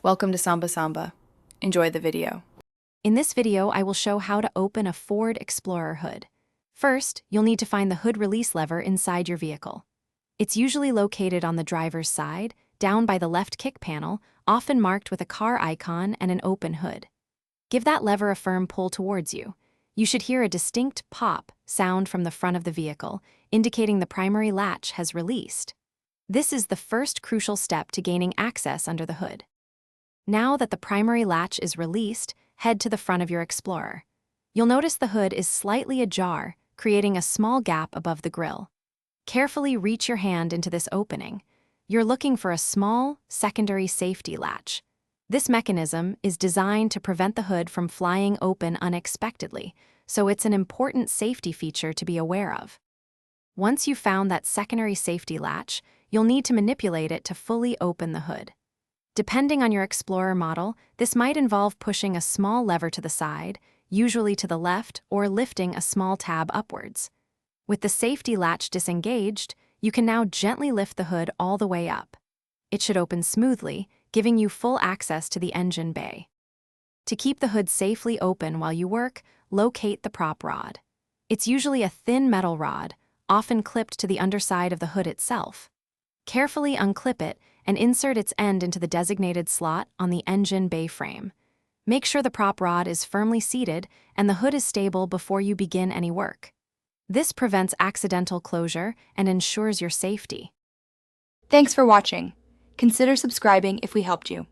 Welcome to Samba Samba. Enjoy the video. In this video, I will show how to open a Ford Explorer hood. First, you'll need to find the hood release lever inside your vehicle. It's usually located on the driver's side, down by the left kick panel, often marked with a car icon and an open hood. Give that lever a firm pull towards you. You should hear a distinct pop sound from the front of the vehicle, indicating the primary latch has released. This is the first crucial step to gaining access under the hood. Now that the primary latch is released, head to the front of your Explorer. You'll notice the hood is slightly ajar, creating a small gap above the grille. Carefully reach your hand into this opening. You're looking for a small, secondary safety latch. This mechanism is designed to prevent the hood from flying open unexpectedly, so it's an important safety feature to be aware of. Once you've found that secondary safety latch, you'll need to manipulate it to fully open the hood. Depending on your Explorer model, this might involve pushing a small lever to the side, usually to the left, or lifting a small tab upwards. With the safety latch disengaged, you can now gently lift the hood all the way up. It should open smoothly, giving you full access to the engine bay. To keep the hood safely open while you work, locate the prop rod. It's usually a thin metal rod, often clipped to the underside of the hood itself. Carefully unclip it and insert its end into the designated slot on the engine bay frame. Make sure the prop rod is firmly seated and the hood is stable before you begin any work. This prevents accidental closure and ensures your safety. Thanks for watching. Consider subscribing if we helped you.